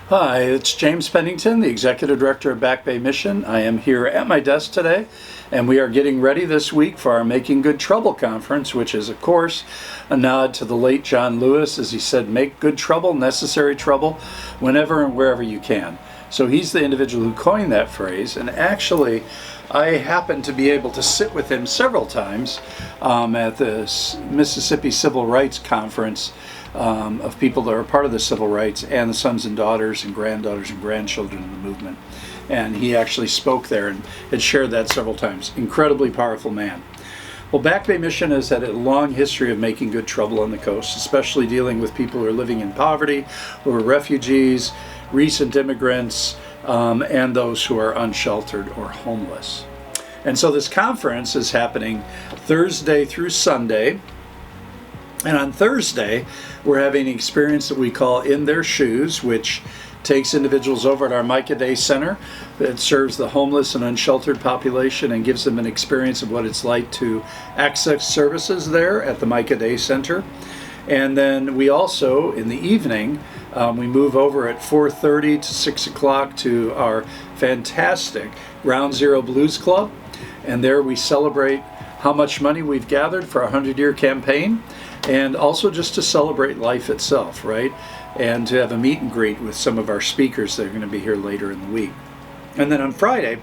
Hi, it's James Pennington, the Executive Director of Back Bay Mission. I am here at my desk today, and we are getting ready this week for our Making Good Trouble conference, which is, of course, a nod to the late John Lewis, as he said, make good trouble, necessary trouble, whenever and wherever you can. So he's the individual who coined that phrase, and actually, I happened to be able to sit with him several times at the Mississippi Civil Rights Conference of people that are part of the civil rights and the sons and daughters and grandchildren of the movement. And he actually spoke there and had shared that several times. Incredibly powerful man. Well, Back Bay Mission has had a long history of making good trouble on the coast, especially dealing with people who are living in poverty, who are refugees, recent immigrants, and those who are unsheltered or homeless. And so this conference is happening Thursday through Sunday. And on Thursday, we're having an experience that we call In Their Shoes, which takes individuals over at our Micah Day Center that serves the homeless and unsheltered population and gives them an experience of what it's like to access services there at the Micah Day Center. And then we also, in the evening, we move over at 4:30 to 6 o'clock to our fantastic Ground Zero Blues Club. And there we celebrate how much money we've gathered for our 100-year campaign, and also just to celebrate life itself, right? And to have a meet and greet with some of our speakers that are going to be here later in the week. And then on Friday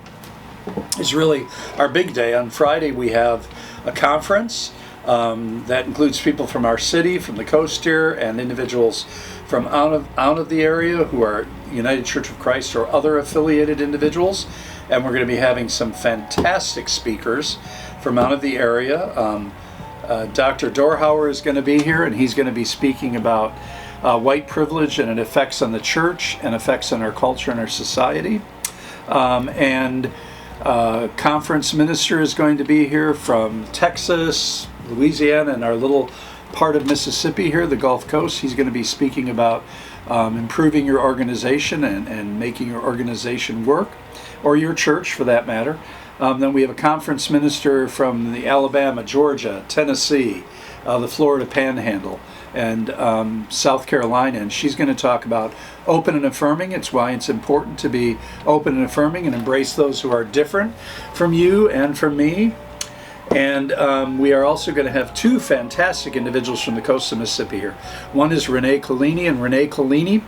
is really our big day. On Friday we have a conference that includes people from our city, from the coast here, and individuals from out of the area who are United Church of Christ or other affiliated individuals. And we're going to be having some fantastic speakers from out of the area. Dr. Dorhauer is going to be here, and he's going to be speaking about white privilege and its effects on the church and effects on our culture and our society. Conference minister is going to be here from Texas, Louisiana, and our little part of Mississippi here, the Gulf Coast. He's going to be speaking about improving your organization and making your organization work, or your church for that matter. Then we have a conference minister from the Alabama, Georgia, Tennessee, the Florida Panhandle, and South Carolina. And she's going to talk about open and affirming. It's why it's important to be open and affirming and embrace those who are different from you and from me. And we are also going to have two fantastic individuals from the coast of Mississippi here. One is Renee Collini, and Renee Collini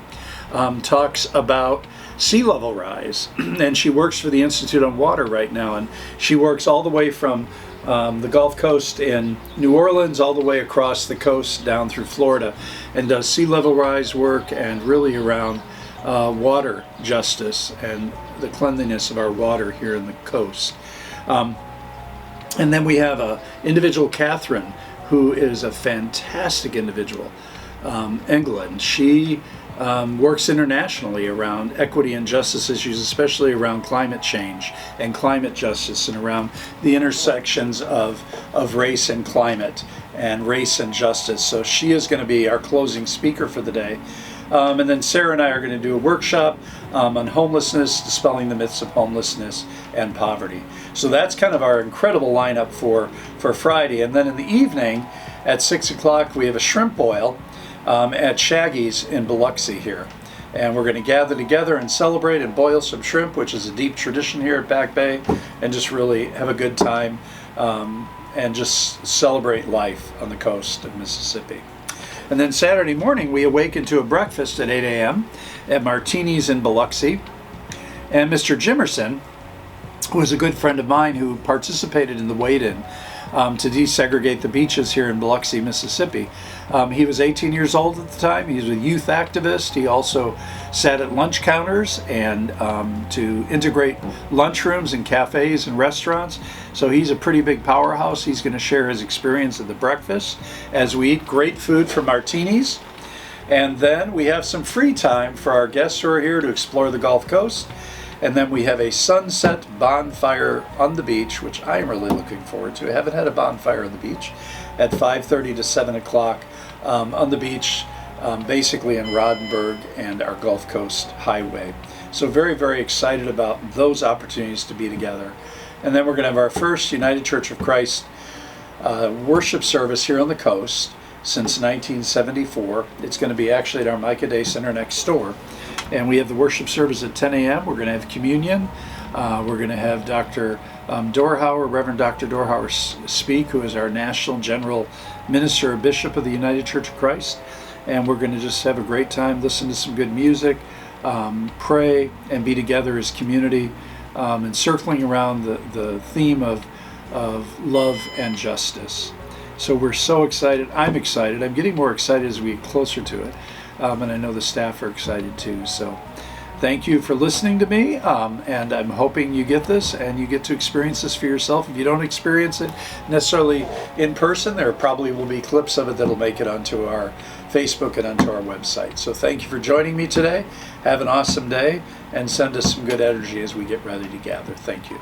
talks about sea level rise, and she works for the Institute on Water right now, and she works all the way from the Gulf Coast in New Orleans all the way across the coast down through Florida, and does sea level rise work and really around water justice and the cleanliness of our water here in the coast. And then we have a individual, Catherine, who is a fantastic individual, England. She works internationally around equity and justice issues, especially around climate change and climate justice, and around the intersections of race and climate and race and justice. So she is going to be our closing speaker for the day. And then Sarah and I are going to do a workshop on homelessness, dispelling the myths of homelessness and poverty. So that's kind of our incredible lineup for Friday. And then in the evening at 6 o'clock, we have a shrimp boil at Shaggy's in Biloxi here. And we're going to gather together and celebrate and boil some shrimp, which is a deep tradition here at Back Bay, and just really have a good time and just celebrate life on the coast of Mississippi. And then Saturday morning, we awaken to a breakfast at 8 a.m. at Martini's in Biloxi. And Mr. Jimerson, who is a good friend of mine who participated in the wade-in to desegregate the beaches here in Biloxi, Mississippi. He was 18 years old at the time. He was a youth activist. He also sat at lunch counters and to integrate lunchrooms and cafes and restaurants. So he's a pretty big powerhouse. He's going to share his experience at the breakfast as we eat great food from Martini's. And then we have some free time for our guests who are here to explore the Gulf Coast. And then we have a sunset bonfire on the beach, which I'm really looking forward to. I haven't had a bonfire on the beach, at 5:30 to 7 o'clock on the beach, basically in Roddenberry and our Gulf Coast Highway. So very, very excited about those opportunities to be together. And then we're going to have our first United Church of Christ worship service here on the coast since 1974. It's going to be actually at our Micah Day Center next door. And we have the worship service at 10 a.m. We're going to have communion. We're going to have Dr. Dorhauer, Reverend Dr. Dorhauer speak, who is our National General Minister or Bishop of the United Church of Christ. And we're going to just have a great time, listen to some good music, pray, and be together as community, and circling around the theme of love and justice. So we're so excited. I'm excited. I'm getting more excited as we get closer to it. And I know the staff are excited too. So thank you for listening to me. And I'm hoping you get this and you get to experience this for yourself. If you don't experience it necessarily in person, there probably will be clips of it that'll make it onto our Facebook and onto our website. So thank you for joining me today. Have an awesome day and send us some good energy as we get ready to gather. Thank you.